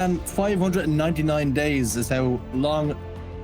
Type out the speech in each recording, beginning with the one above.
And 599 days is how long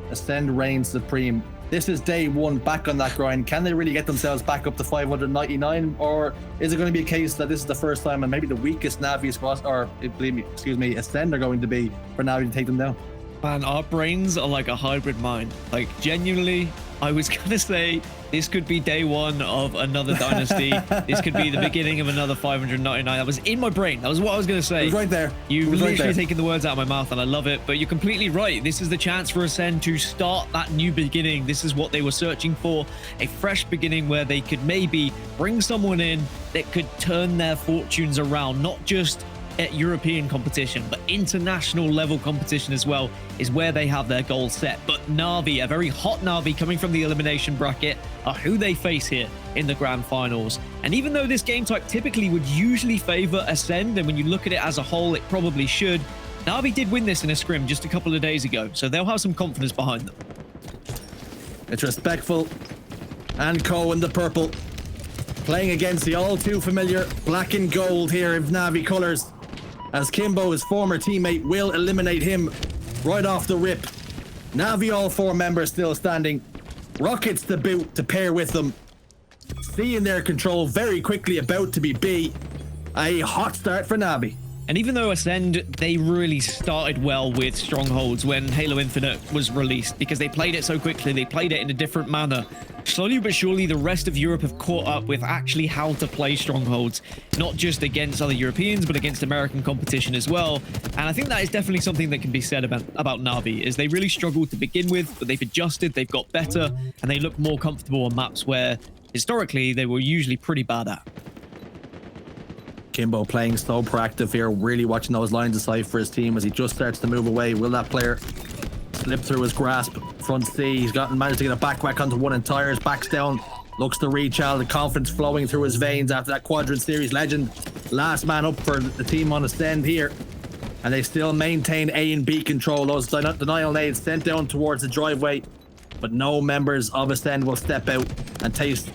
Acend reigns supreme. This is day one back on that grind. Can they really get themselves back up to 599, or is it going to be a case that this is the first time and maybe the weakest NaVi squad, or believe me, excuse me, Acend are going to be for NaVi to take them down? Man, our brains are like a hybrid mind. Like, genuinely, I was gonna say this could be day one of another dynasty. This could be the beginning of another 599. That was in my brain. That was what I was gonna say. It was right there. You've literally taken the words out of my mouth, and I love it. But you're completely right. This is the chance for Acend to start that new beginning. This is what they were searching for, a fresh beginning where they could maybe bring someone in that could turn their fortunes around, not just at European competition, but international level competition as well is where they have their goals set. But NaVi, a very hot NaVi coming from the elimination bracket, are who they face here in the grand finals. And even though this game type typically would usually favor Acend, and when you look at it as a whole, it probably should, NaVi did win this in a scrim just a couple of days ago, so they'll have some confidence behind them. It's respectful. And KotH in the purple, playing against the all too familiar black and gold here of NaVi colors, as Kimbo, his former teammate, will eliminate him right off the rip. NaVi all four members still standing. Rockets the boot to pair with them. C in their control very quickly, about to be B. A hot start for NaVi. And even though Acend, they really started well with Strongholds when Halo Infinite was released, because they played it so quickly, they played it in a different manner. Slowly but surely, the rest of Europe have caught up with actually how to play Strongholds, not just against other Europeans, but against American competition as well. And I think that is definitely something that can be said about NaVi, is they really struggled to begin with, but they've adjusted, they've got better, and they look more comfortable on maps where historically they were usually pretty bad at. Kimbo playing so proactive here, really watching those lines of sight for his team as he just starts to move away. Will that player slip through his grasp? Front C, he's managed to get a backpack onto one and tires, backs down, looks to reach out, the confidence flowing through his veins after that Quadrant Series legend. Last man up for the team on Acend here, and they still maintain A and B control. Those denial nades sent down towards the driveway, but no members of Acend will step out and taste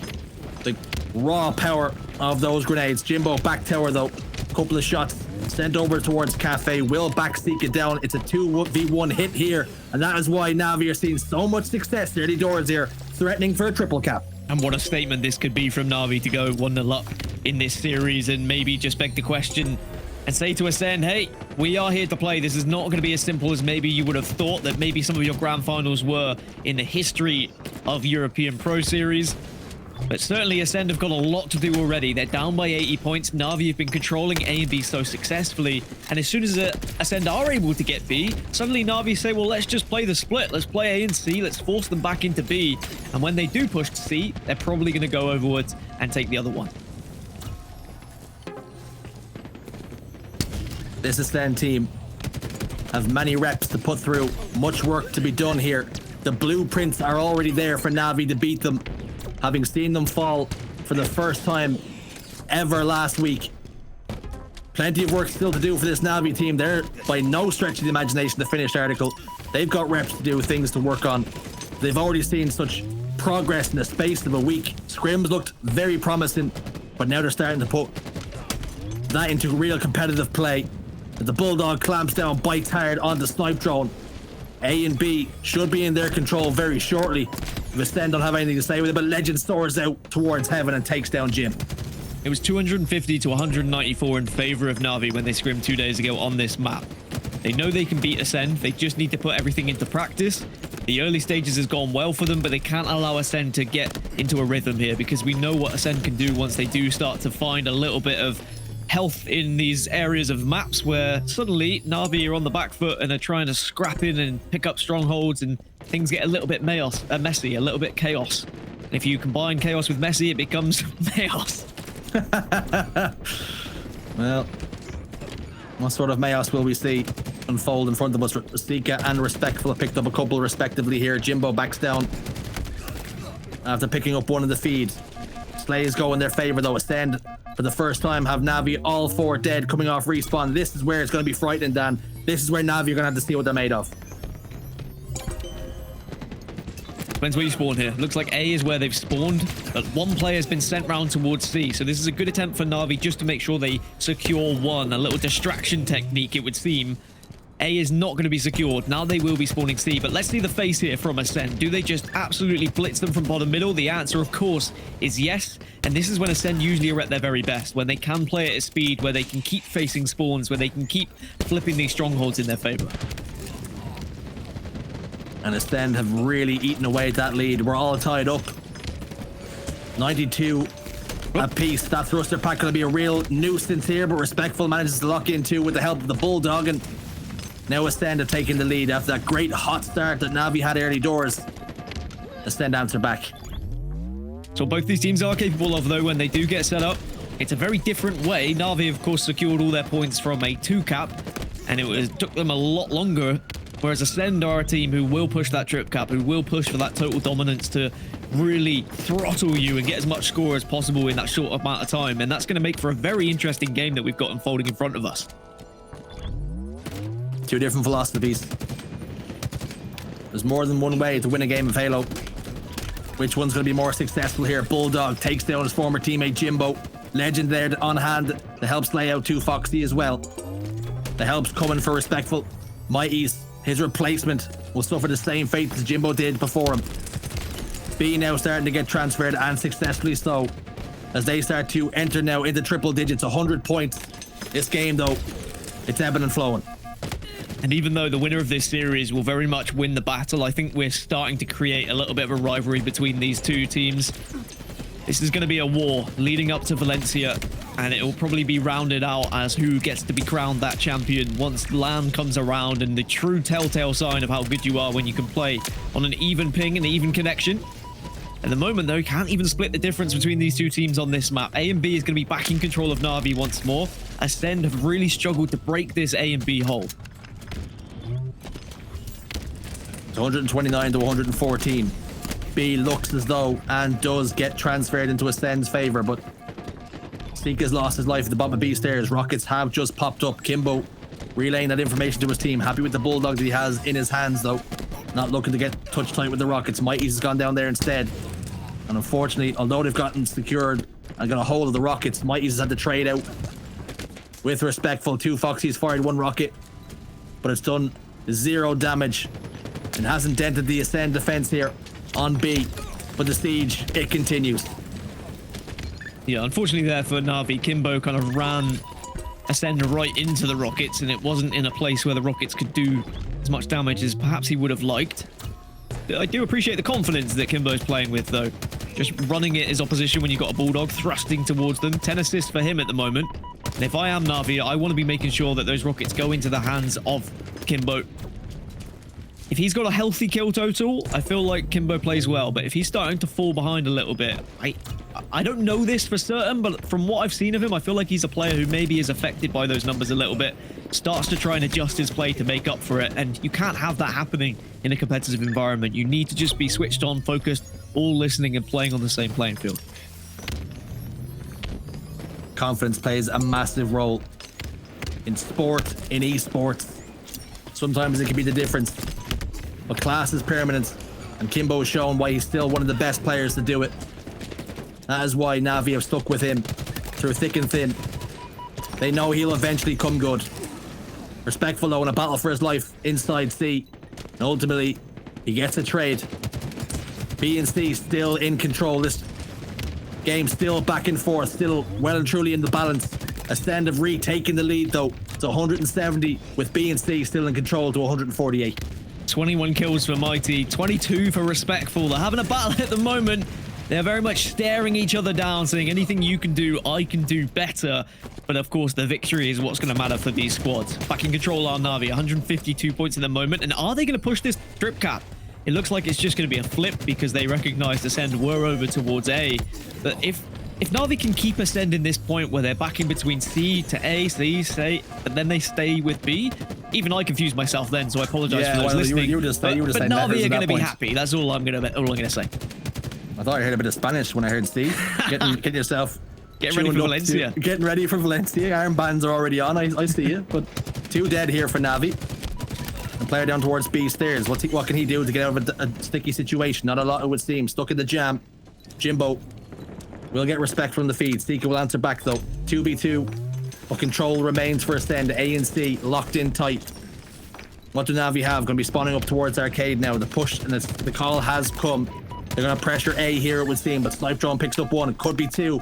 the raw power of those grenades. Jimbo back tower though, couple of shots sent over towards Cafe, will back Sica down. It's a 2v1 hit here, and that is why NaVi are seeing so much success early doors here, threatening for a triple cap. And what a statement this could be from NaVi to go 1-0 up in this series, and maybe just beg the question and say to Acend, hey, we are here to play. This is not going to be as simple as maybe you would have thought that maybe some of your grand finals were in the history of European Pro Series. But certainly Acend have got a lot to do already. They're down by 80 points. NaVi have been controlling A and B so successfully. And as soon as Acend are able to get B, suddenly NaVi say, well, let's just play the split. Let's play A and C. Let's force them back into B. And when they do push to C, they're probably going to go overwards and take the other one. This Acend team have many reps to put through. Much work to be done here. The blueprints are already there for NaVi to beat them, having seen them fall for the first time ever last week. Plenty of work still to do for this NaVi team. They're by no stretch of the imagination the finished article. They've got reps to do, things to work on. They've already seen such progress in the space of a week. Scrims looked very promising, but now they're starting to put that into real competitive play. The Bulldog clamps down, bites hard on the Snipedrone. A and B should be in their control very shortly. Acend don't have anything to say with it, but Lqgend soars out towards heaven and takes down Jim. It was 250 to 194 in favor of NaVi when they scrimmed 2 days ago on this map. They know they can beat Acend. They just need to put everything into practice. The early stages has gone well for them, but they can't allow Acend to get into a rhythm here, because we know what Acend can do once they do start to find a little bit of health in these areas of maps where suddenly NaVi are on the back foot and are trying to scrap in and pick up strongholds, and things get a little bit messy, a little bit chaos. And if you combine chaos with messy, it becomes chaos. Well, what sort of chaos will we see unfold in front of us? Sica and Respectful have picked up a couple respectively here. Jimbo backs down after picking up one of the feeds. Slays go in their favor though. Acend for the first time have NaVi all four dead coming off respawn. This is where it's going to be frightening, Dan. This is where NaVi are going to have to see what they're made of. Depends where you spawn here. Looks like A is where they've spawned, but one player has been sent round towards C. So this is a good attempt for NaVi just to make sure they secure one. A little distraction technique, it would seem. A is not going to be secured. Now they will be spawning C, but let's see the face here from Acend. Do they just absolutely blitz them from bottom middle? The answer, of course, is yes. And this is when Acend usually are at their very best, when they can play at a speed, where they can keep facing spawns, where they can keep flipping these strongholds in their favor. And Acend have really eaten away at that lead. We're all tied up. 92 apiece. That thruster pack going to be a real nuisance here, but Respectful manages to lock in too with the help of the Bulldog. And now Acend have taken the lead after that great hot start that NaVi had early doors. Acend answer back. So both these teams are capable of, though, when they do get set up. It's a very different way. NaVi, of course, secured all their points from a 2-cap, and it took them a lot longer. Whereas Acend are a team who will push that trip cap, who will push for that total dominance to really throttle you and get as much score as possible in that short amount of time. And that's going to make for a very interesting game that we've got unfolding in front of us. Two different philosophies. There's more than one way to win a game of Halo. Which one's going to be more successful here? Bulldog takes down his former teammate Jimbo. Lqgend there on hand that helps lay out 2 Foxy as well. That helps coming for Respectful. zMightys, his replacement, will suffer the same fate as Jimbo did before him. B now starting to get transferred, and successfully so, as they start to enter now into triple digits, 100 points. This game, though, it's ebbing and flowing. And even though the winner of this series will very much win the battle, I think we're starting to create a little bit of a rivalry between these two teams. This is going to be a war leading up to Valencia, and it will probably be rounded out as who gets to be crowned that champion once LAN comes around, and the true telltale sign of how good you are when you can play on an even ping and even connection. At the moment, though, you can't even split the difference between these two teams on this map. A and B is going to be back in control of NaVi once more. Acend have really struggled to break this A and B hold. 129 to 114. B looks as though and does get transferred into Ascend's favor, but Sica's lost his life at the bottom of B stairs. Rockets have just popped up. Kimbo relaying that information to his team. Happy with the Bulldog that he has in his hands, though. Not looking to get touch tight with the Rockets. zMightys has gone down there instead. And unfortunately, although they've gotten secured and got a hold of the Rockets, zMightys has had to trade out with Respectful. 2 Foxys fired 1 rocket, but it's done 0 damage and hasn't dented the Acend defense here on B. But the siege, it continues. Yeah, unfortunately there for NaVi, Kimbo kind of ran Acend right into the Rockets, and it wasn't in a place where the Rockets could do as much damage as perhaps he would have liked. I do appreciate the confidence that Kimbo's playing with, though. Just running at his opposition when you've got a Bulldog thrusting towards them. 10 assists for him at the moment. And if I am NaVi, I want to be making sure that those Rockets go into the hands of Kimbo. If he's got a healthy kill total, I feel like Kimbo plays well. But if he's starting to fall behind a little bit, I don't know this for certain, but from what I've seen of him, I feel like he's a player who maybe is affected by those numbers a little bit. Starts to try and adjust his play to make up for it. And you can't have that happening in a competitive environment. You need to just be switched on, focused, all listening and playing on the same playing field. Confidence plays a massive role in sport, in esports. Sometimes it can be the difference. But class is permanent, and Kimbo has shown why he's still one of the best players to do it. That is why NaVi have stuck with him through thick and thin. They know he'll eventually come good. Respectful, though, in a battle for his life inside C. And ultimately, he gets a trade. B and C still in control. This game still back and forth, still well and truly in the balance. Acend have retaken the lead, though, to 170, with B and C still in control to 148. 21 kills for Mighty, 22 for Respectful. They're having a battle at the moment. They're very much staring each other down, saying anything you can do, I can do better. But of course, the victory is what's going to matter for these squads. Back in control are NaVi, 152 points at the moment. And are they going to push this strip cap? It looks like it's just going to be a flip because they recognize Acend were over towards A. But if NaVi can keep Acend in this point where they're back in between C to A, C, and then they stay with B, even I confused myself then, so I apologize for those listening. You were just but NaVi are going to be happy. That's all I'm going to say. I thought I heard a bit of Spanish when I heard C. Get yourself ready for Valencia. Getting ready for Valencia. Armbands are already on. I see you. But 2 dead here for NaVi. And player down towards B stairs. What can he do to get out of a sticky situation? Not a lot, it would seem. Stuck in the jam. Jimbo will get respect from the feed. Sica will answer back, though. 2v2. But control remains for Acend. A and C locked in tight. What do Navi have? Going to be spawning up towards Arcade now. The push and the call has come. They're going to pressure A here, it would seem, but Snipedrone picks up one. It could be two.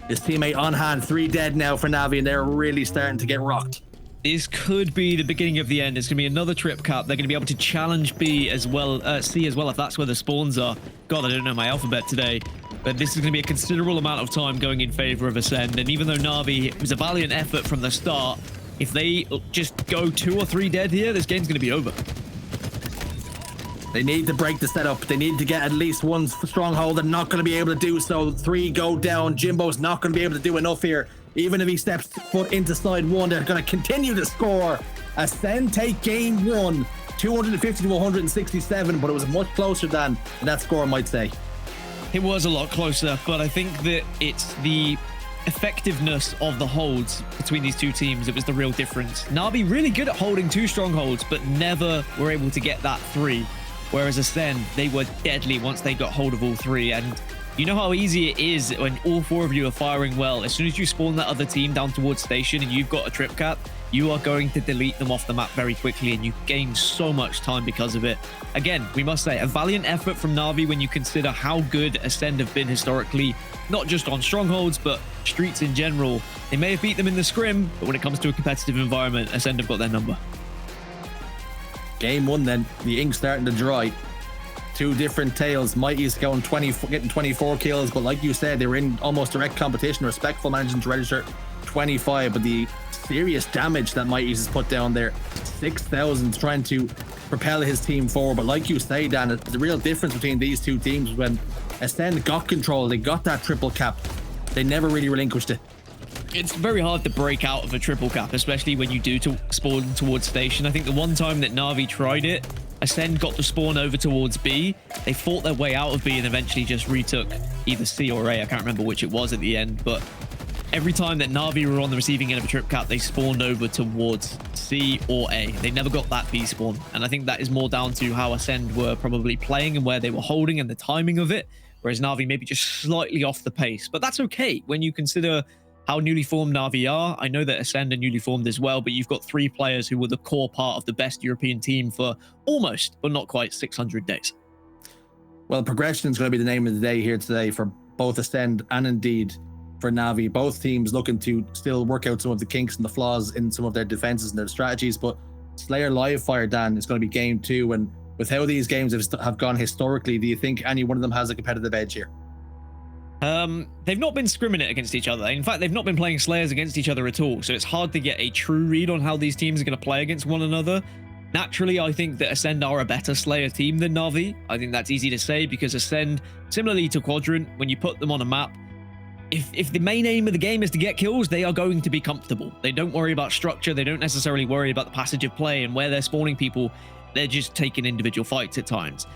His teammate on hand. 3 dead now for Navi, and they're really starting to get rocked. This could be the beginning of the end. It's going to be another trip cap. They're going to be able to challenge B as well, C as well, if that's where the spawns are. God, I don't know my alphabet today. But this is going to be a considerable amount of time going in favor of Acend. And even though Navi, it was a valiant effort from the start, if they just go 2 or 3 dead here, this game's going to be over. They need to break the setup. They need to get at least one stronghold. They're not going to be able to do so. 3 go down. Jimbo's not going to be able to do enough here. Even if he steps foot into side 1, they're going to continue to score. Acend take game 1, 250 to 167, but it was much closer than that score, I might say. It was a lot closer, but I think that it's the effectiveness of the holds between these two teams that was the real difference. Navi really good at holding 2 strongholds, but never were able to get that 3. Whereas Acend, they were deadly once they got hold of all 3. And you know how easy it is when all 4 of you are firing well. As soon as you spawn that other team down towards station and you've got a trip cap, you are going to delete them off the map very quickly, and you gain so much time because of it. Again, we must say, a valiant effort from Navi when you consider how good Acend have been historically, not just on strongholds, but streets in general. They may have beat them in the scrim, but when it comes to a competitive environment, Acend have got their number. Game 1 then, the ink starting to dry. 2 different tales. zMightys going getting 24 kills, but like you said, they were in almost direct competition. Respectful managing to register 25, but the serious damage that zMightys has put down there, 6,000, trying to propel his team forward. But like you say, Dan, the real difference between these 2 teams, when Acend got control, they got that triple cap, they never really relinquished it. It's very hard to break out of a triple cap, especially when you do spawn towards station. I think the one time that Navi tried it, Acend got the spawn over towards B. They fought their way out of B and eventually just retook either C or A. I can't remember which it was at the end, but every time that Navi were on the receiving end of a trip cap, they spawned over towards C or A. They never got that B spawn. And I think that is more down to how Acend were probably playing and where they were holding and the timing of it, whereas Navi maybe just slightly off the pace. But that's okay when you consider how newly formed Navi are. I know that Acend are newly formed as well, but you've got 3 players who were the core part of the best European team for almost, but not quite 600 days. Well, progression is going to be the name of the day here today for both Acend and indeed for Navi. Both teams looking to still work out some of the kinks and the flaws in some of their defenses and their strategies, but Slayer live fire, Dan, is going to be game 2, and with how these games have gone historically, do you think any one of them has a competitive edge here? They've not been scrimming it against each other. In fact, they've not been playing Slayers against each other at all, so it's hard to get a true read on how these teams are going to play against one another. Naturally, I think that Acend are a better Slayer team than Navi. I think that's easy to say because Acend, similarly to Quadrant, when you put them on a map, if the main aim of the game is to get kills, they are going to be comfortable. They don't worry about structure. They don't necessarily worry about the passage of play and where they're spawning people. They're just taking individual fights at times.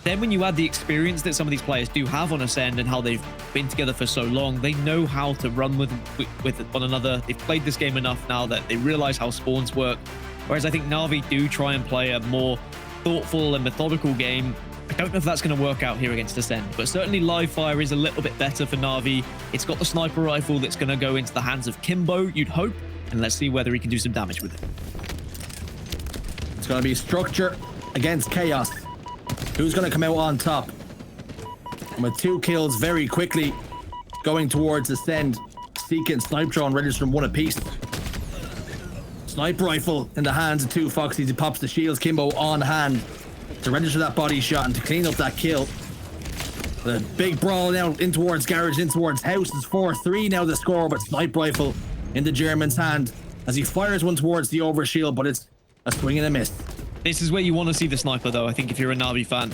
Then when you add the experience that some of these players do have on Acend and how they've been together for so long, they know how to run with one another. They've played this game enough now that they realize how spawns work. Whereas I think Navi do try and play a more thoughtful and methodical game. I don't know if that's going to work out here against Acend, but certainly live fire is a little bit better for Navi. It's got the sniper rifle that's going to go into the hands of Kimbo, you'd hope, and let's see whether he can do some damage with it. It's going to be structure against chaos. Who's going to come out on top? And with 2 kills very quickly going towards Acend, Sica and Snipedrone registering 1 apiece. Sniper rifle in the hands of 2 Foxies. He pops the shields. Kimbo on hand to register that body shot and to clean up that kill. The big brawl now in towards garage, in towards house. It's 4-3 now the score, but sniper rifle in the German's hand as he fires one towards the overshield, but it's a swing and a miss. This is where you want to see the sniper, though, I think, if you're a Navi fan.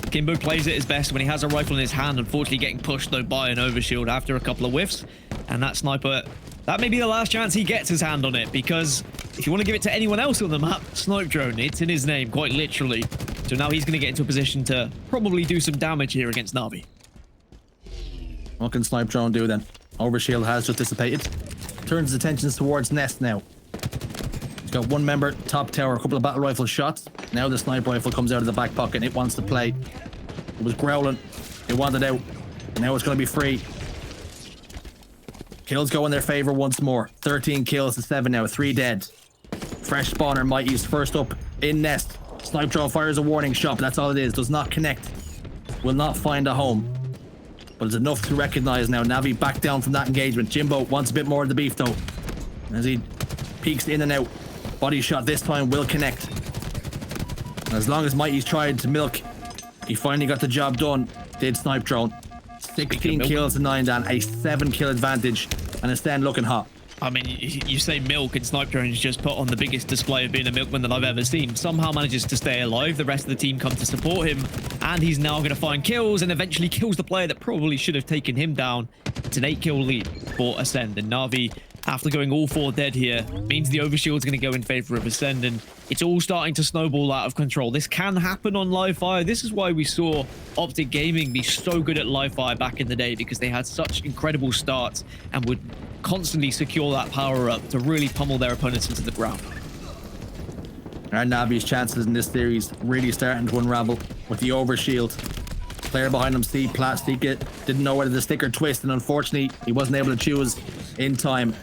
Kimbo plays it his best when he has a rifle in his hand, unfortunately getting pushed, though, by an overshield after a couple of whiffs. And that sniper, that may be the last chance he gets his hand on it, because if you want to give it to anyone else on the map, Snipedrone, it's in his name, quite literally. So now he's going to get into a position to probably do some damage here against Navi. What can Snipedrone do then? Overshield has just dissipated. Turns his attentions towards Nest now. Got 1 member, top tower, a couple of battle rifle shots. Now the sniper rifle comes out of the back pocket and it wants to play. It was growling. It wanted out. Now it's going to be free. Kills go in their favor once more. 13 kills to 7 now. 3 dead. Fresh spawner, zMightys first up in nest. Snipedrone fires a warning shot, but that's all it is. Does not connect. Will not find a home. But it's enough to recognize now. NaVi back down from that engagement. Jimbo wants a bit more of the beef though. As he peeks in and out. Body shot this time will connect. And as long as zMightys tried to milk, he finally got the job done. Did Snipedrone. 16 kills to 9 down. A 7 kill advantage. And Acend looking hot. I mean, you say milk and Snipedrone is just put on the biggest display of being a milkman that I've ever seen. Somehow manages to stay alive. The rest of the team come to support him. And he's now going to find kills and eventually kills the player that probably should have taken him down. It's an 8-kill lead for Acend. And NaVi, after going all 4 dead here, means the overshield's going to go in favor of Acend. And it's all starting to snowball out of control. This can happen on live fire. This is why we saw Optic Gaming be so good at live fire back in the day, because they had such incredible starts and would constantly secure that power up to really pummel their opponents into the ground. And NaVi's chances in this series really starting to unravel with the overshield. Player behind him, Sica, didn't know whether to stick or twist, and unfortunately he wasn't able to choose in time.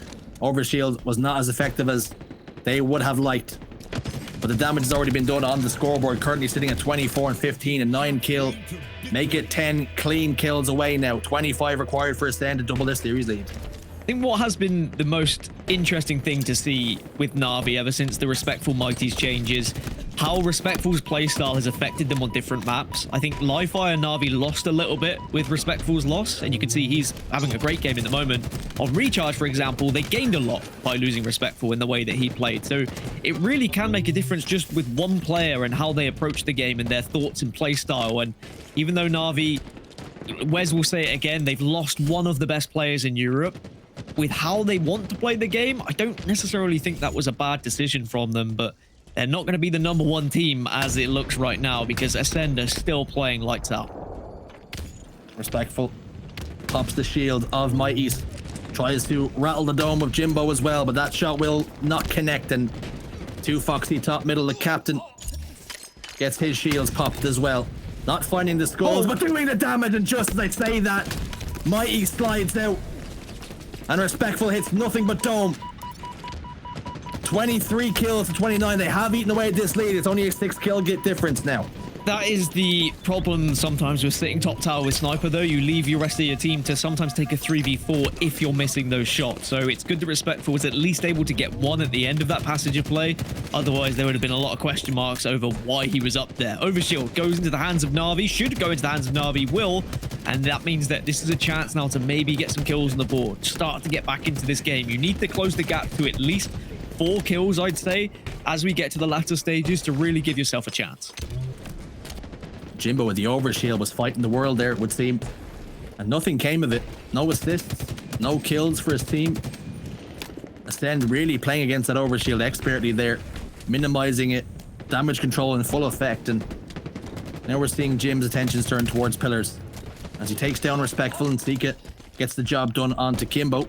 Overshield was not as effective as they would have liked, but the damage has already been done on the scoreboard, currently sitting at 24 and 15 and 9 kill. Make it 10 clean kills away now. 25 required for Acend to double this series lead. I think what has been the most interesting thing to see with NaVi ever since the Respectful Mighties changes, how Respectful's playstyle has affected them on different maps. I think live fire NaVi lost a little bit with Respectful's loss, and you can see he's having a great game in the moment. On Recharge, for example, they gained a lot by losing Respectful in the way that he played. So it really can make a difference just with one player and how they approach the game and their thoughts and playstyle. And even though NaVi, Wes will say it again, they've lost one of the best players in Europe, with how they want to play the game, I don't necessarily think that was a bad decision from them, but they're not going to be the #1 team as it looks right now, because Acend are still playing lights out. Respectful pops the shield of zMightys, tries to rattle the dome of Jimbo as well, but that shot will not connect, and 2 Foxy top middle. The captain gets his shields popped as well, not finding the skulls, but doing the damage. And just as I say that, zMightys slides out, and Respectful hits nothing but dome. 23 kills to 29. They have eaten away at this lead. It's only a 6-kill difference now. That is the problem sometimes with sitting top tower with Sniper, though. You leave your rest of your team to sometimes take a 3v4 if you're missing those shots. So it's good that Respectful was at least able to get 1 at the end of that passage of play. Otherwise, there would have been a lot of question marks over why he was up there. Overshield goes into the hands of NaVi, should go into the hands of NaVi, will. And that means that this is a chance now to maybe get some kills on the board. Start to get back into this game. You need to close the gap to at least 4 kills, I'd say, as we get to the latter stages to really give yourself a chance. Jimbo with the overshield was fighting the world there, it would seem, and nothing came of it. No assists, no kills for his team. Acend really playing against that overshield expertly there, minimizing it, damage control in full effect, and now we're seeing Jim's attentions turn towards pillars as he takes down Respectful, and Sica gets the job done onto Kimbo.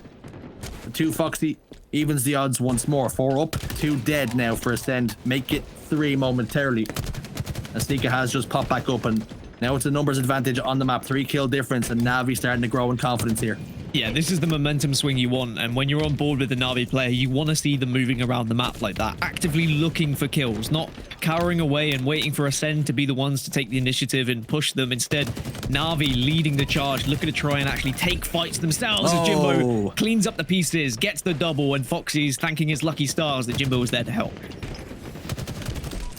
The 2 Foxy evens the odds once more. 4 up, 2 dead now for Acend. Make it 3 momentarily, as Sica has just popped back up, and now it's a numbers advantage on the map. 3-kill difference, and NaVi starting to grow in confidence here. Yeah, this is the momentum swing you want, and when you're on board with the NaVi player, you want to see them moving around the map like that, actively looking for kills, not cowering away and waiting for Acend to be the ones to take the initiative and push them. Instead, NaVi leading the charge, looking to try and actually take fights themselves as Jimbo cleans up the pieces, gets the double, and Foxy's thanking his lucky stars that Jimbo was there to help.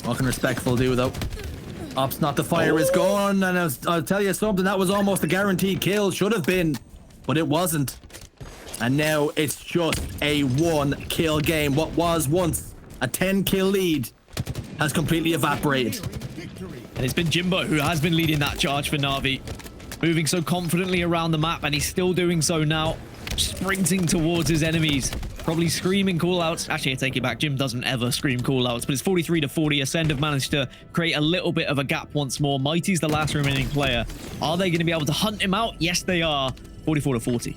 What can Respectful do, though? Ops not the fire is gone, and I'll tell you something, that was almost a guaranteed kill. Should have been, but it wasn't. And now it's just a 1-kill game. What was once a 10-kill lead has completely evaporated. And it's been Jimbo who has been leading that charge for NaVi, moving so confidently around the map, and he's still doing so now, sprinting towards his enemies, probably screaming callouts. Actually, I take it back, Jim doesn't ever scream callouts, but it's 43 to 40. Acend have managed to create a little bit of a gap once more. Mighty's the last remaining player. Are they going to be able to hunt him out? Yes, they are. 44 to 40.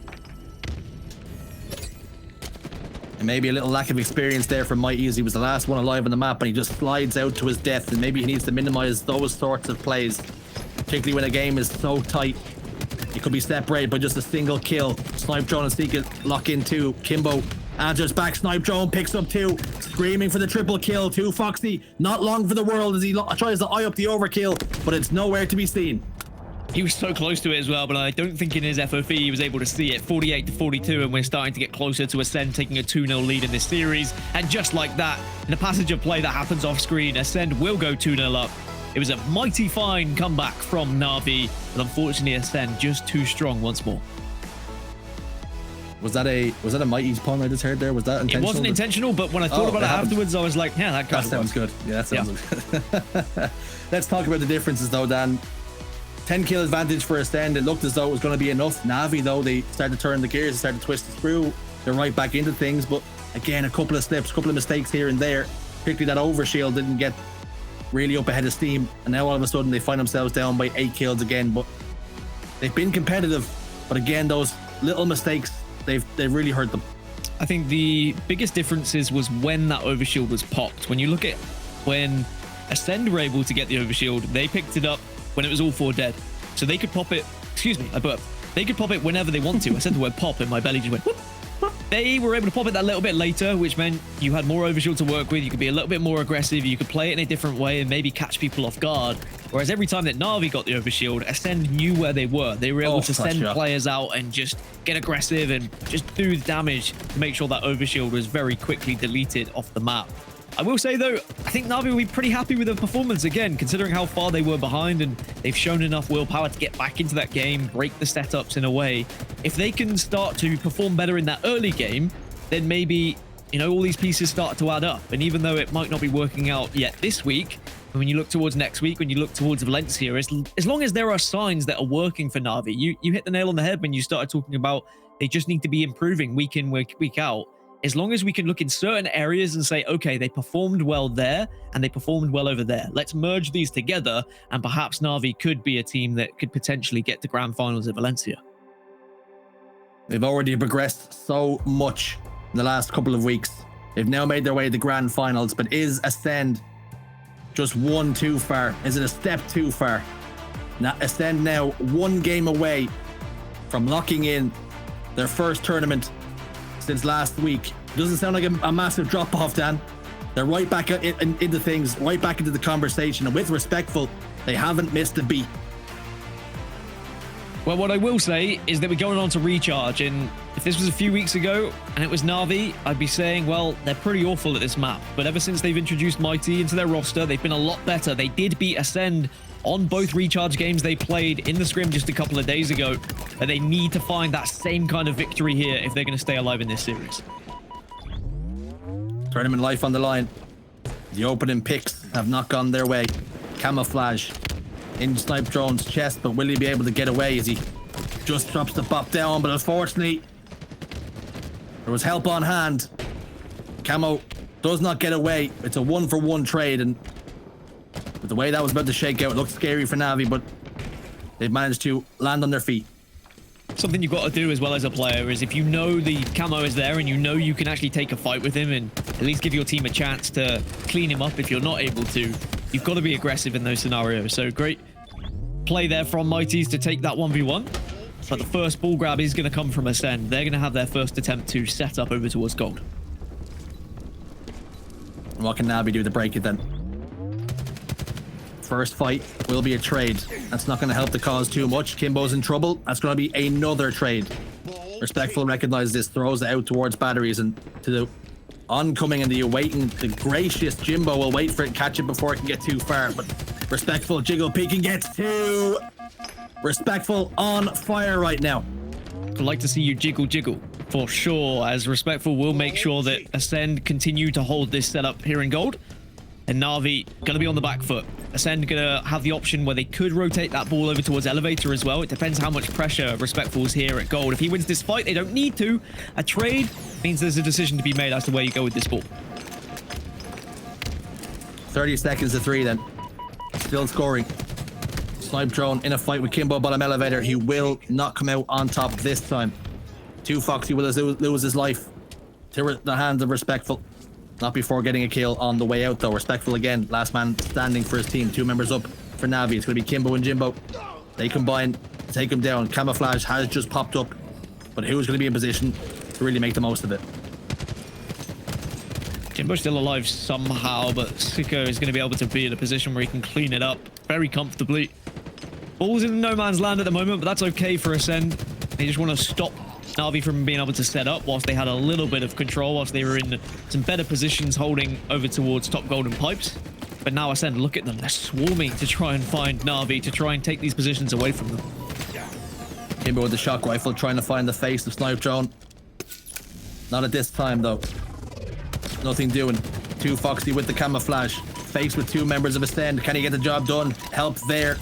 And maybe a little lack of experience there from zMightys. He was the last one alive on the map, and he just slides out to his death, and maybe he needs to minimize those sorts of plays, particularly when a game is so tight. It could be separated by just a single kill. Snipedrone and Sica lock in too. Kimbo And just back Snipedrone picks up 2, screaming for the triple kill. 2 Foxy, not long for the world as he tries to eye up the overkill, but it's nowhere to be seen. He was so close to it as well, but I don't think in his FOV he was able to see it. 48 to 42, and we're starting to get closer to Acend taking a 2-0 lead in this series. And just like that, in a passage of play that happens off screen, Acend will go 2-0 up. It was a mighty fine comeback from NaVi, but unfortunately Acend just too strong once more. Was that a zMightys pun I just heard there? Was that intentional? It wasn't intentional, but when I thought about it afterwards, I was like, yeah, that sounds good. Yeah, that sounds good. Let's talk about the differences though, Dan. 10 kill advantage for Acend. It looked as though it was going to be enough. NaVi though, they started to turn the gears, they started to twist the screw. They're right back into things, but again, a couple of slips, a couple of mistakes here and there. Particularly that overshield didn't get really up ahead of steam, and now all of a sudden they find themselves down by 8 kills again. But they've been competitive, but again, those little mistakes, they've really hurt them. I think the biggest differences was when that overshield was popped. When you look at when Acend were able to get the overshield, they picked it up when it was all 4 dead. So they could pop it, excuse me, I burped. They could pop it whenever they want to. I said the word pop and my belly just went whoop. They were able to pop it that little bit later, which meant you had more overshield to work with. You could be a little bit more aggressive. You could play it in a different way and maybe catch people off guard. Whereas every time that NaVi got the overshield, Acend knew where they were. They were able to send players out and just get aggressive and just do the damage to make sure that overshield was very quickly deleted off the map. I will say though, I think NaVi will be pretty happy with their performance again, considering how far they were behind, and they've shown enough willpower to get back into that game, break the setups in a way. If they can start to perform better in that early game, then maybe, you know, all these pieces start to add up. And even though it might not be working out yet this week, and when you look towards next week, when you look towards Valencia, as long as there are signs that are working for NaVi, you hit the nail on the head when you started talking about they just need to be improving week in, week out. As long as we can look in certain areas and say, okay, they performed well there and they performed well over there. Let's merge these together, and perhaps NaVi could be a team that could potentially get to grand finals at Valencia. They've already progressed so much in the last couple of weeks. They've now made their way to the grand finals, but is Acend just one too far? Is it a step too far? Now, Acend now 1 game away from locking in their first tournament since last week. It doesn't sound like a massive drop-off, Dan. They're right back into things, right back into the conversation, and with Respectful, they haven't missed a beat. Well, what I will say is that we're going on to Recharge, and if this was a few weeks ago and it was NaVi, I'd be saying, well, they're pretty awful at this map. But ever since they've introduced Mighty into their roster, they've been a lot better. They did beat Acend on both Recharge games they played in the scrim just a couple of days ago, and they need to find that same kind of victory here if they're going to stay alive in this series. Tournament life on the line. The opening picks have not gone their way. Camouflage in Snipedrone's chest, but will he be able to get away as he just drops the bop down? But unfortunately, there was help on hand. Camo does not get away. It's a 1-for-1 trade, and with the way that was about to shake out, it looked scary for NaVi, but they've managed to land on their feet. Something you've got to do as well as a player is if you know the Camo is there and you know you can actually take a fight with him and at least give your team a chance to clean him up if you're not able to, you've got to be aggressive in those scenarios. So great play there from Mighties to take that 1v1. But the first ball grab is going to come from Acend. They're going to have their first attempt to set up over towards gold. What can NaVi do to break it then? First fight will be a trade. That's not going to help the cause too much. Kimbo's in trouble. That's going to be another trade. Respectful recognizes this, throws it out towards batteries, and to the oncoming and the awaiting, the gracious Jimbo will wait for it, catch it before it can get too far. But Respectful jiggle peeking gets 2. Respectful on fire right now. I'd like to see you jiggle for sure, as Respectful will make sure that Acend continue to hold this setup here in gold. And NaVi going to be on the back foot. Acend going to have the option where they could rotate that ball over towards Elevator as well. It depends how much pressure Respectful is here at gold. If he wins this fight, they don't need to. A trade means there's a decision to be made as to where you go with this ball. 30 seconds to 3 then. Still scoring. Snipedrone in a fight with Kimbo bottom Elevator. He will not come out on top this time. 2 Foxy will lose his life to the hands of Respectful. Not before getting a kill on the way out though. Respectful again, last man standing for his team. 2 members up for NaVi. It's going to be Kimbo and Jimbo. They combine to take him down. Camouflage has just popped up, but who's going to be in position to really make the most of it? Jimbo's still alive somehow, but Sica is going to be able to be in a position where he can clean it up very comfortably. Ball's in no man's land at the moment, but that's okay for Acend. They just want to stop NaVi from being able to set up whilst they had a little bit of control, whilst they were in some better positions holding over towards top golden pipes. But now Acend, look at them. They're swarming to try and find NaVi, to try and take these positions away from them. Kimbo with the shock rifle trying to find the face of Snipedrone. Not at this time, though. Nothing doing. 2 Foxy with the camouflage. Faced with 2 members of Acend. Can he get the job done? Help there.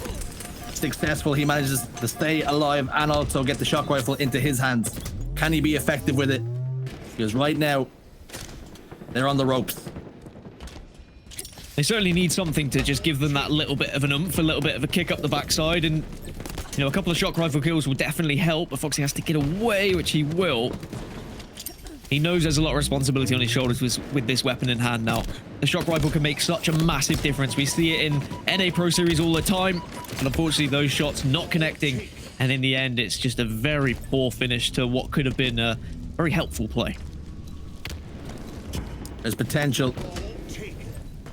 Successful. He manages to stay alive and also get the shock rifle into his hands. Can he be effective with it? Because right now, they're on the ropes. They certainly need something to just give them that little bit of an oomph, a little bit of a kick up the backside, and you know, a couple of shock rifle kills will definitely help, but Foxy has to get away, which he will. He knows there's a lot of responsibility on his shoulders with this weapon in hand now. The shock rifle can make such a massive difference. We see it in NA Pro Series all the time, but unfortunately those shots not connecting, and in the end it's just a very poor finish to what could have been a very helpful play. There's potential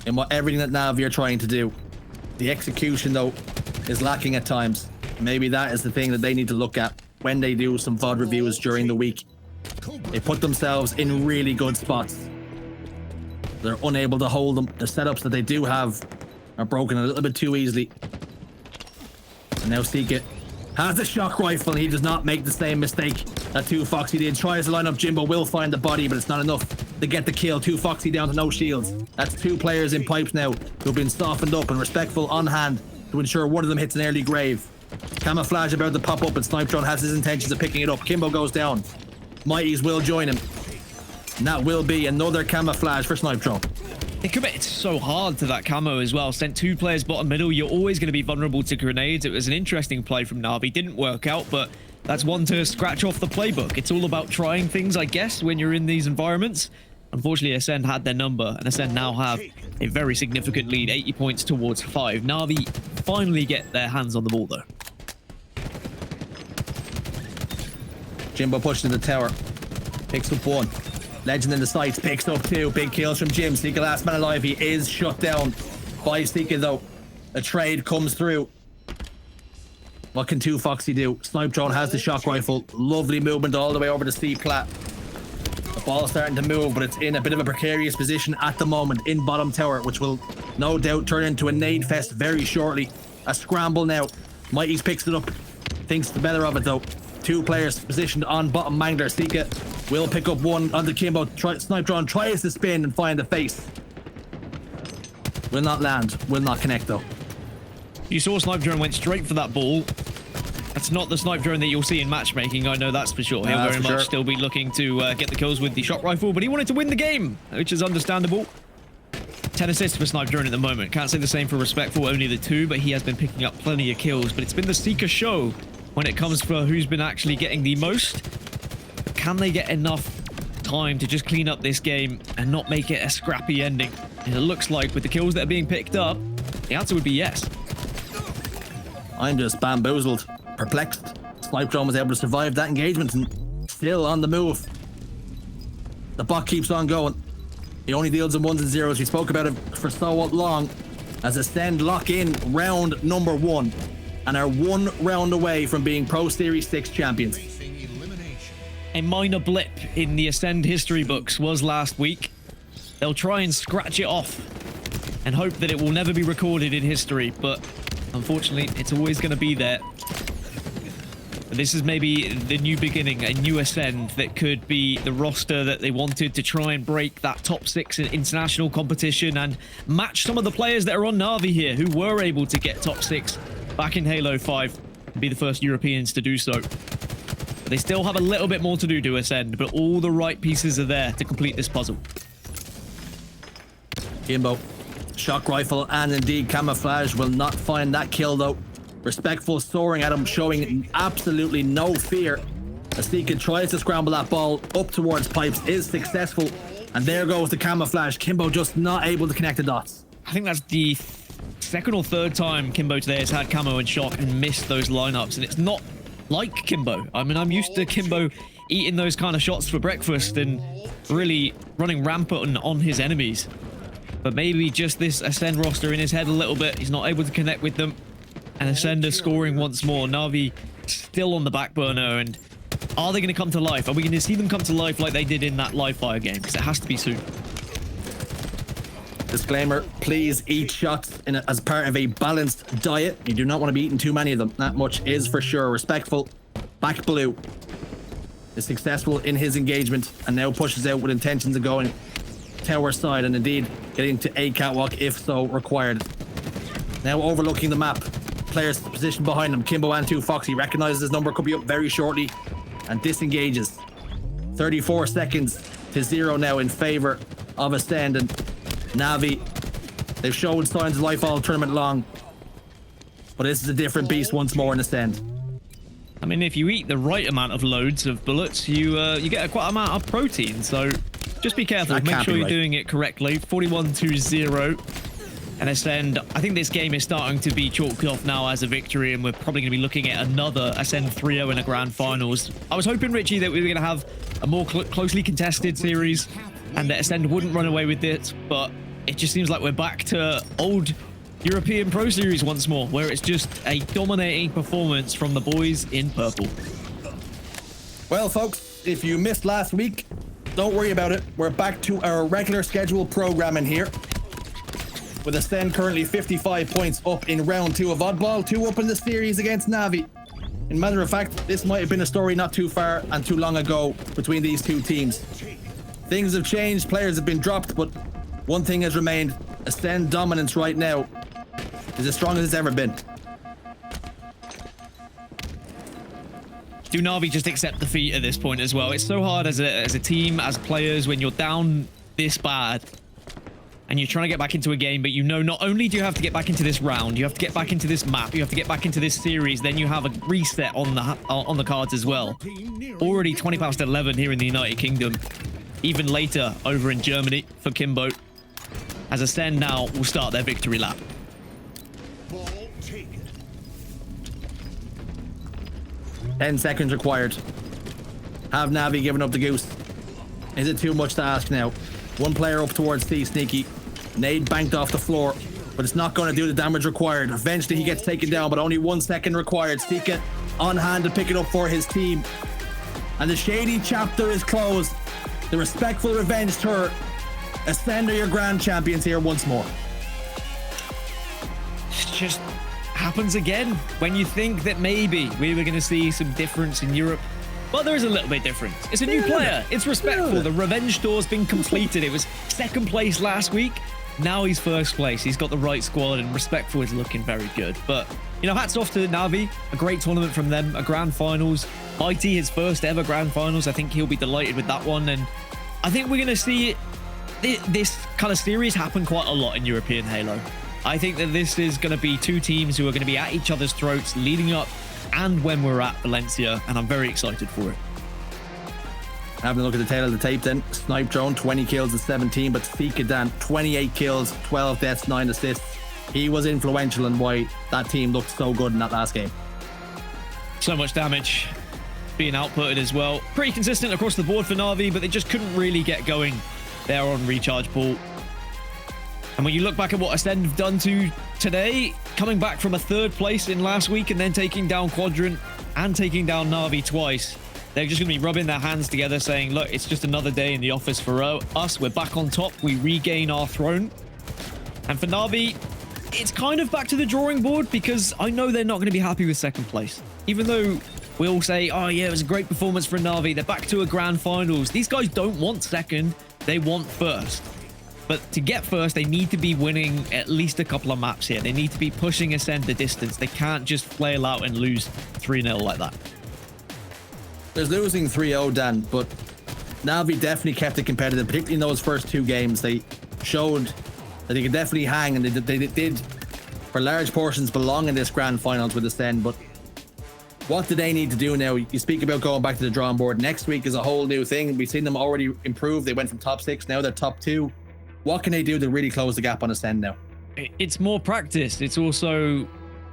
in everything that NaVi are trying to do. The execution, though, is lacking at times. Maybe that is the thing that they need to look at when they do some VOD reviews during the week. They put themselves in really good spots. They're unable to hold them. The setups that they do have are broken a little bit too easily. And now Sica has a shock rifle. He does not make the same mistake that 2 Foxy did. Tries to line up Jimbo, will find the body, but it's not enough to get the kill. 2 Foxy down to no shields. That's 2 players in pipes now who've been softened up and respectful on hand to ensure one of them hits an early grave. Camouflage about to pop up, and Snipedrone has his intentions of picking it up. Kimbo goes down. zMightys will join him. And that will be another camouflage for Snipedrone. They committed so hard to that camo as well. Sent 2 players bottom middle. You're always going to be vulnerable to grenades. It was an interesting play from NaVi. Didn't work out, but that's one to scratch off the playbook. It's all about trying things, I guess, when you're in these environments. Unfortunately, Acend had their number, and Acend now have a very significant lead, 80 points towards 5. NaVi finally get their hands on the ball, though. Jimbo pushing in the tower. Picks up 1. Lqgend in the sights. Picks up 2. Big kills from Jim. Sica last man alive. He is shut down by Sica, though. A trade comes through. What can 2 Foxy do? Snipedrone has the shock rifle. Lovely movement all the way over the C plat. The ball's starting to move, but it's in a bit of a precarious position at the moment in bottom tower, which will no doubt turn into a nade fest very shortly. A scramble now. zMightys picks it up. Thinks the better of it, though. 2 players positioned on bottom mangler. Sica will pick up 1 onto Kimbo. Snipedrone tries to spin and find the face. Will not land. Will not connect, though. You saw Snipedrone went straight for that ball. That's not the Snipedrone that you'll see in matchmaking, I know that's for sure. He'll very much still be looking to get the kills with the shock rifle, but he wanted to win the game, which is understandable. 10 assists for Snipedrone at the moment. Can't say the same for Respectful, only the 2, but he has been picking up plenty of kills. But it's been the Sica show when it comes for who's been actually getting the most. Can they get enough time to just clean up this game and not make it a scrappy ending? And it looks like with the kills that are being picked up, the answer would be yes. I'm just bamboozled, perplexed. Snipedrone was able to survive that engagement and still on the move. The bot keeps on going. He only deals in 1s and 0s. We spoke about it for so long as Acend lock in round number 1 and are 1 round away from being Pro Series 6 champions. A minor blip in the Acend history books was last week. They'll try and scratch it off and hope that it will never be recorded in history, but unfortunately, it's always going to be there. But this is maybe the new beginning, a new Acend that could be the roster that they wanted to try and break that top 6 in international competition and match some of the players that are on NaVi here who were able to get top 6 back in Halo 5 and be the first Europeans to do so. But they still have a little bit more to do to Acend, but all the right pieces are there to complete this puzzle. Kimbo, shock rifle and indeed camouflage will not find that kill, though. Respectful soaring at him, showing absolutely no fear. As Sica tries to scramble that ball up towards pipes, is successful. And there goes the camouflage. Kimbo just not able to connect the dots. I think that's the 2nd or 3rd time Kimbo today has had camo and shock and missed those lineups. And it's not like Kimbo. I mean, I'm used to Kimbo eating those kind of shots for breakfast and really running rampant on his enemies. But maybe just this Acend roster in his head a little bit. He's not able to connect with them. And Acend is scoring once more. NaVi still on the back burner. And are they going to come to life? Are we going to see them come to life like they did in that live fire game? Because it has to be soon. Disclaimer, please eat shots as part of a balanced diet. You do not want to be eating too many of them. That much is for sure. Respectful. Back blue is successful in his engagement and now pushes out with intentions of going tower side and indeed getting to a catwalk if so required. Now overlooking the map, players positioned behind him. Kimbo and 2 Foxy recognizes his number could be up very shortly and disengages. 34 seconds to 0 now in favor of Acend and NaVi. They've shown signs of life all tournament long, but this is a different beast once more in Acend. I mean, if you eat the right amount of loads of bullets, you get quite amount of protein. So just be careful. Make sure you're doing it correctly. 41-0. And Acend, I think this game is starting to be chalked off now as a victory, and we're probably going to be looking at another Acend 3-0 in a grand finals. I was hoping, Richie, that we were going to have a more closely contested series and that Acend wouldn't run away with it, but it just seems like we're back to old European Pro Series once more, where it's just a dominating performance from the boys in purple. Well, folks, if you missed last week, don't worry about it. We're back to our regular scheduled programming here, with Acend currently 55 points up in round 2 of Oddball, 2 up in the series against NaVi. In matter of fact, this might have been a story not too far and too long ago between these two teams. Things have changed, players have been dropped, but one thing has remained. Acend dominance right now is as strong as it's ever been. Do NaVi just accept defeat at this point as well? It's so hard as a team, as players, when you're down this bad and you're trying to get back into a game, but you know not only do you have to get back into this round, you have to get back into this map, you have to get back into this series, then you have a reset on the cards as well. Already 20 past 11 here in the United Kingdom. Even later over in Germany for Kimbo, as Acend now will start their victory lap. 10 seconds required. Have NaVi given up the goose? Is it too much to ask now? One player up towards C, Sneaky. Nade banked off the floor, but it's not going to do the damage required. Eventually he gets taken down, but only 1 second required. Sica on hand to pick it up for his team. And the shady chapter is closed. The respectful revenge tour. Acend are your grand champions here once more. It just happens again when you think that maybe we were going to see some difference in Europe. Well, there is a little bit different. It's a new player. It's respectful. The revenge tour's been completed. It was second place last week. Now he's first place. He's got the right squad, and respectful is looking very good. But, you know, hats off to NaVi. A great tournament from them. A grand finals. ZMightys, his first ever grand finals. I think he'll be delighted with that one. And I think we're going to see this kind of series happen quite a lot in European Halo. I think that this is going to be two teams who are going to be at each other's throats leading up and when we're at Valencia, and I'm very excited for it. Having a look at the tail of the tape then. Snipedrone, 20 kills and 17, but Sica Dan, 28 kills, 12 deaths, 9 assists. He was influential in why that team looked so good in that last game. So much damage being outputted as well. Pretty consistent across the board for NaVi, but they just couldn't really get going there on Recharge Ball. And when you look back at what Acend have done today, coming back from a third place in last week and then taking down Quadrant and taking down NaVi twice, they're just going to be rubbing their hands together saying, look, it's just another day in the office for us. We're back on top. We regain our throne. And for NaVi, it's kind of back to the drawing board, because I know they're not going to be happy with second place. Even though we'll say, oh yeah, it was a great performance for NaVi. They're back to a grand finals. These guys don't want second. They want first. But to get first, they need to be winning at least a couple of maps here. They need to be pushing Acend the distance. They can't just flail out and lose 3-0 like that. There's losing 3-0, Dan, but NaVi definitely kept it competitive, particularly in those first two games. They showed that they could definitely hang, and they did, for large portions, belong in this grand finals with Acend. But what do they need to do now? You speak about going back to the drawing board. Next week is a whole new thing. We've seen them already improve. They went from top 6, now they're top 2. What can they do to really close the gap on Acend now? It's more practice. It's also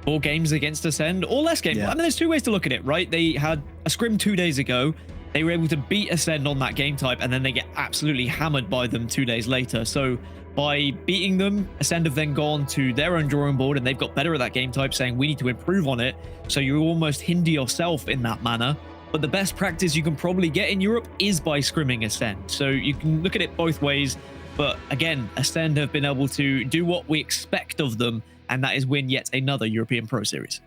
more games against Acend or less games. Yeah. I mean, there's two ways to look at it, right? They had a scrim 2 days ago. They were able to beat Acend on that game type, and then they get absolutely hammered by them 2 days later. So by beating them, Acend have then gone to their own drawing board, and they've got better at that game type, saying we need to improve on it. So you almost hinder yourself in that manner. But the best practice you can probably get in Europe is by scrimming Acend. So you can look at it both ways. But again, Acend have been able to do what we expect of them, and that is win yet another European Pro Series.